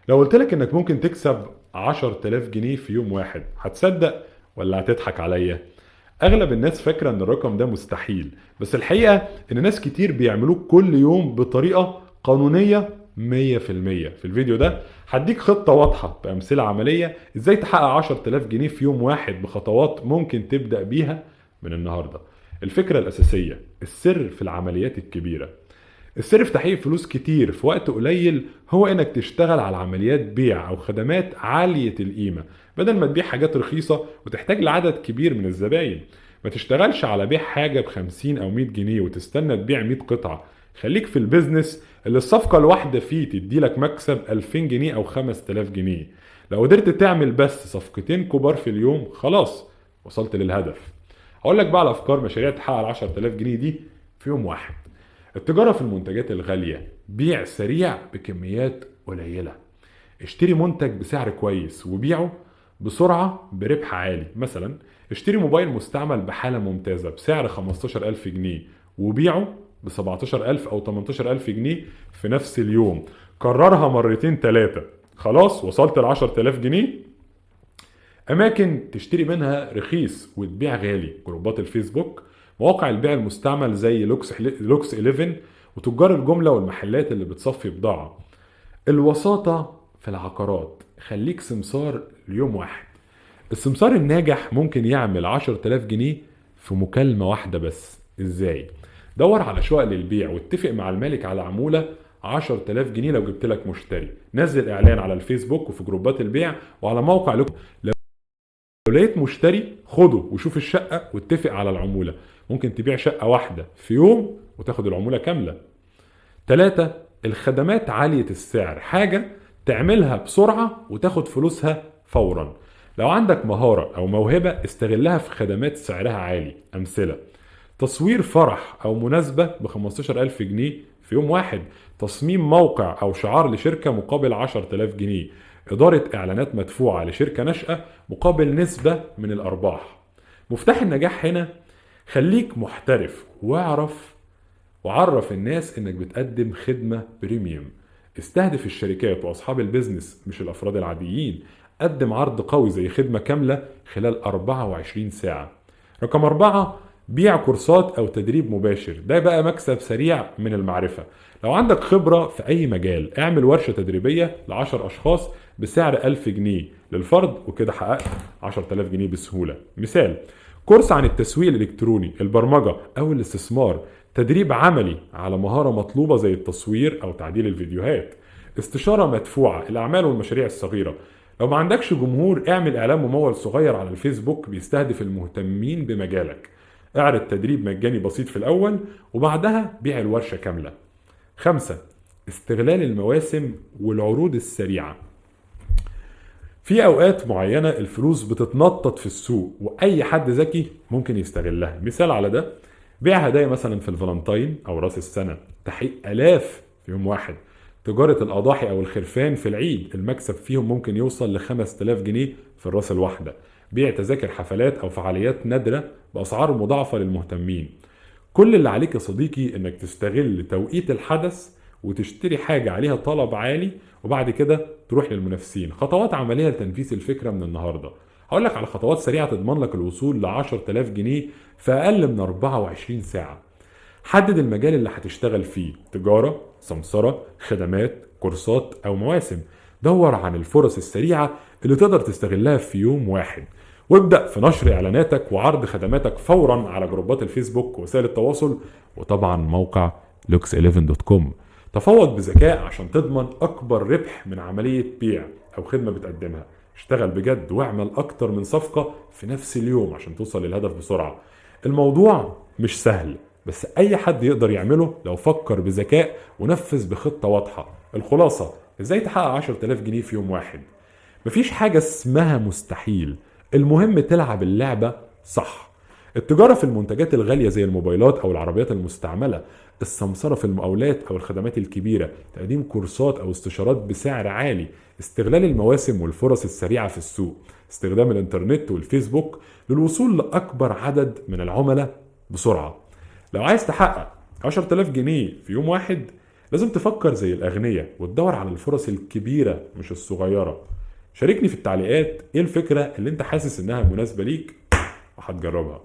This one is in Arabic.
لو قلت لك انك ممكن تكسب 10,000 جنيه في يوم واحد، هتصدق ولا هتضحك عليا؟ اغلب الناس فاكرة ان الرقم ده مستحيل، بس الحقيقة ان ناس كتير بيعملوه كل يوم بطريقة قانونية 100%. في الفيديو ده هديك خطة واضحة بأمثلة عملية ازاي تحقق 10,000 جنيه في يوم واحد بخطوات ممكن تبدأ بيها من النهاردة. الفكرة الأساسية، السر في العمليات الكبيرة. السر في تحقيق فلوس كتير في وقت قليل هو انك تشتغل على عمليات بيع او خدمات عالية القيمة، بدل ما تبيع حاجات رخيصة وتحتاج لعدد كبير من الزباين. ما تشتغلش على بيع حاجة ب50 او 100 جنيه وتستنى تبيع 100 قطعة. خليك في البيزنس اللي الصفقة الواحدة فيه تديلك مكسب 2000 جنيه او 5000 جنيه. لو قدرت تعمل بس صفقتين كبار في اليوم، خلاص وصلت للهدف. هقول لك بقى على افكار مشاريع تحقق ال 10000 جنيه دي في يوم واحد. التجارة في المنتجات الغالية، بيع سريع بكميات قليلة. اشتري منتج بسعر كويس وبيعه بسرعة بربح عالي. مثلا اشتري موبايل مستعمل بحالة ممتازة بسعر 15000 جنيه وبيعه ب 17000 أو 18000 جنيه في نفس اليوم. كررها مرتين تلاتة، خلاص وصلت ل 10000 جنيه. أماكن تشتري منها رخيص وتبيع غالي، جروبات الفيسبوك، مواقع البيع المستعمل زي لوكس 11، وتجار الجملة والمحلات اللي بتصفي بضاعة. الوساطة في العقارات، خليك سمسار ليوم واحد. السمسار الناجح ممكن يعمل 10,000 جنيه في مكالمة واحدة بس. ازاي؟ دور على شقق للبيع واتفق مع المالك على عمولة 10,000 جنيه لو جبت لك مشتري. نزل اعلان على الفيسبوك وفي جروبات البيع وعلى موقع لوكس. لو لقيت مشتري خده وشوف الشقة واتفق على العمولة. ممكن تبيع شقة واحدة في يوم وتاخد العمولة كاملة. 3. الخدمات عالية السعر، حاجة تعملها بسرعة وتاخد فلوسها فورا. لو عندك مهارة أو موهبة استغلها في خدمات سعرها عالي. أمثلة: تصوير فرح أو مناسبة ب15000 جنيه في يوم واحد. تصميم موقع أو شعار لشركة مقابل 10000 جنيه. إدارة إعلانات مدفوعة لشركة ناشئة مقابل نسبة من الأرباح. مفتاح النجاح هنا: خليك محترف وعرف الناس انك بتقدم خدمة بريميوم. استهدف الشركات واصحاب البيزنس مش الافراد العاديين. قدم عرض قوي زي خدمة كاملة خلال 24 ساعة. رقم 4: بيع كورسات او تدريب مباشر، ده بقى مكسب سريع من المعرفة. لو عندك خبرة في اي مجال، اعمل ورشة تدريبية ل10 اشخاص بسعر 1000 جنيه للفرد، وكده حققت 10000 جنيه بسهولة. مثال: كورس عن التسويق الالكتروني، البرمجة او الاستثمار، تدريب عملي على مهارة مطلوبة زي التصوير أو تعديل الفيديوهات. استشارة مدفوعة، الأعمال والمشاريع الصغيرة. لو ما عندكش جمهور، اعمل إعلان ممول صغير على الفيسبوك بيستهدف المهتمين بمجالك. اعرض تدريب مجاني بسيط في الأول وبعدها بيع الورشة كاملة. 5. استغلال المواسم والعروض السريعة. في اوقات معينة الفلوس بتتنطط في السوق واي حد ذكي ممكن يستغلها. مثال على ده: بيع هدايا مثلا في الفالنتين او راس السنة، تحقيق الاف في يوم واحد. تجارة الاضاحي او الخرفان في العيد، المكسب فيهم ممكن يوصل ل5000 جنيه في الراس الواحدة. بيع تذاكر حفلات او فعاليات نادرة باسعار مضاعفة للمهتمين. كل اللي عليك يا صديقي انك تستغل توقيت الحدث وتشتري حاجة عليها طلب عالي، وبعد كده تروح للمنافسين. خطوات عملية لتنفيذ الفكرة من النهاردة. هقول لك على خطوات سريعة تضمن لك الوصول ل 10000 جنيه في أقل من 24 ساعة. حدد المجال اللي هتشتغل فيه: تجارة، سمسرة، خدمات، كورسات أو مواسم. دور عن الفرص السريعة اللي تقدر تستغلها في يوم واحد، وابدأ في نشر إعلاناتك وعرض خدماتك فورا على جروبات الفيسبوك ووسائل التواصل، وطبعا موقع lux11.com. تفاوض بذكاء عشان تضمن أكبر ربح من عملية بيع أو خدمة بتقدمها. اشتغل بجد واعمل أكتر من صفقة في نفس اليوم عشان توصل للهدف بسرعة. الموضوع مش سهل، بس أي حد يقدر يعمله لو فكر بذكاء ونفذ بخطة واضحة. الخلاصة: ازاي تحقق 10000 جنيه في يوم واحد؟ مفيش حاجة اسمها مستحيل، المهم تلعب اللعبة صح. التجارة في المنتجات الغالية زي الموبايلات أو العربيات المستعملة. السمسرة في المقاولات أو الخدمات الكبيرة، تقديم كورسات أو استشارات بسعر عالي. استغلال المواسم والفرص السريعة في السوق. استخدام الإنترنت والفيسبوك للوصول لأكبر عدد من العملاء بسرعة. لو عايز تحقق 10000 جنيه في يوم واحد، لازم تفكر زي الأغنياء وتدور على الفرص الكبيرة مش الصغيرة. شاركني في التعليقات ايه الفكرة اللي انت حاسس انها مناسبة ليك وهتجربها.